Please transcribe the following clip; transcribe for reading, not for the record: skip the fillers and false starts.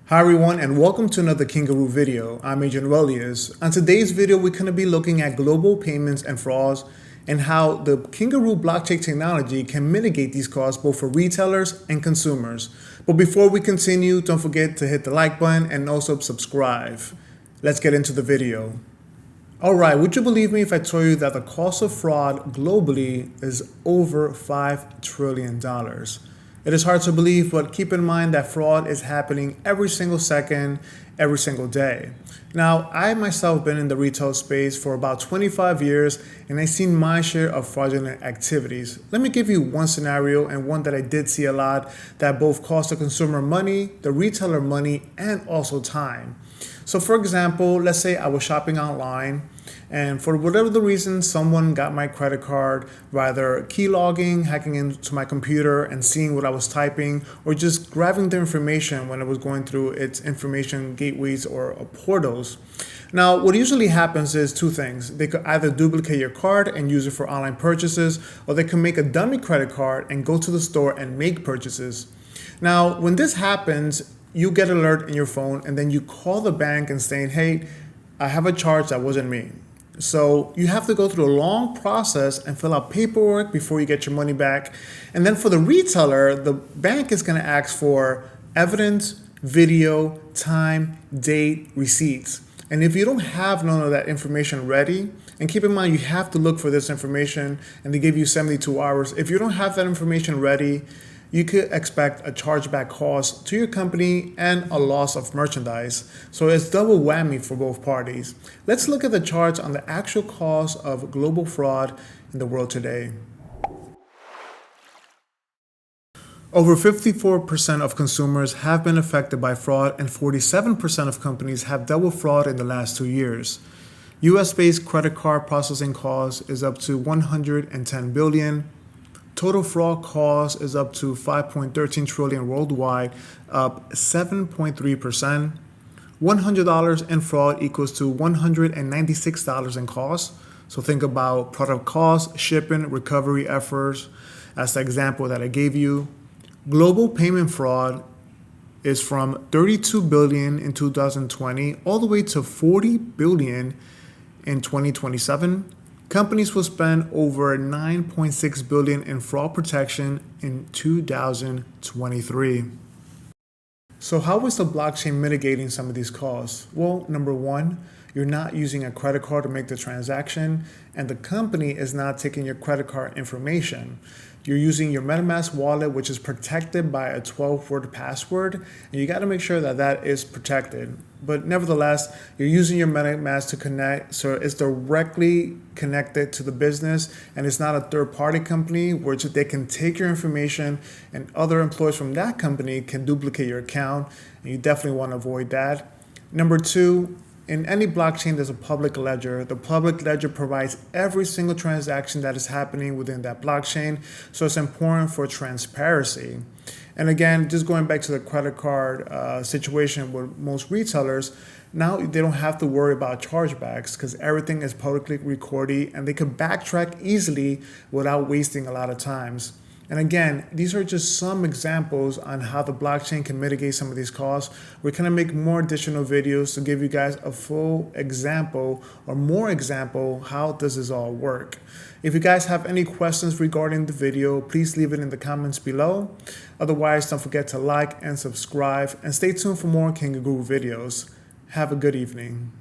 Hi everyone and welcome to another Kingaru video. I'm Agent Relius. On today's video, we're going to be looking at global payments and frauds and how the Kingaru blockchain technology can mitigate these costs both for retailers and consumers. But before we continue, don't forget to hit the like button and also subscribe. Let's get into the video. Alright, would you believe me if I told you that the cost of fraud globally is over $5 trillion? It is hard to believe, but keep in mind that fraud is happening every single second, every single day. Now, I myself been in the retail space for about 25 years, and I've seen my share of fraudulent activities. Let me give you one scenario and one that I did see a lot that both cost the consumer money, the retailer money, and also time. So for example, let's say I was shopping online and for whatever the reason, someone got my credit card, rather keylogging, hacking into my computer and seeing what I was typing, or just grabbing the information when I was going through its information gateways or portals. Now, what usually happens is two things. They could either duplicate your card and use it for online purchases, or they can make a dummy credit card and go to the store and make purchases. Now, when this happens, you get an alert in your phone and then you call the bank and saying, hey, I have a charge that wasn't me. So you have to go through a long process and fill out paperwork before you get your money back. And then for the retailer, the bank is going to ask for evidence, video, time, date, receipts. And if you don't have none of that information ready, and keep in mind you have to look for this information and they give you 72 hours. If you don't have that information ready, you could expect a chargeback cost to your company and a loss of merchandise. So it's double whammy for both parties. Let's look at the charts on the actual cost of global fraud in the world today. Over 54% of consumers have been affected by fraud and 47% of companies have dealt with fraud in the last 2 years. US-based credit card processing cost is up to $110 billion. Total fraud cost is up to $5.13 trillion worldwide, up 7.3%. $100 in fraud equals to $196 in cost. So think about product cost, shipping, recovery efforts, as the example that I gave you. Global payment fraud is from $32 billion in 2020 all the way to $40 billion in 2027. Companies will spend over $9.6 billion in fraud protection in 2023. So how is the blockchain mitigating some of these costs? Well, number one, you're not using a credit card to make the transaction, and the company is not taking your credit card information. You're using your MetaMask wallet, which is protected by a 12-word password, and you got to make sure that that is protected. But nevertheless, you're using your MetaMask to connect, so it's directly connected to the business, and it's not a third-party company where they can take your information and other employees from that company can duplicate your account, and you definitely want to avoid that. Number two, in any blockchain, there's a public ledger. The public ledger provides every single transaction that is happening within that blockchain, so it's important for transparency. And again, just going back to the credit card situation with most retailers, now they don't have to worry about chargebacks because everything is publicly recorded and they can backtrack easily without wasting a lot of times. And again, these are just some examples on how the blockchain can mitigate some of these costs. We're going to make more additional videos to give you guys a full example or more example how does this all work. If you guys have any questions regarding the video, please leave it in the comments below. Otherwise, don't forget to like and subscribe and stay tuned for more Kingaru videos. Have a good evening.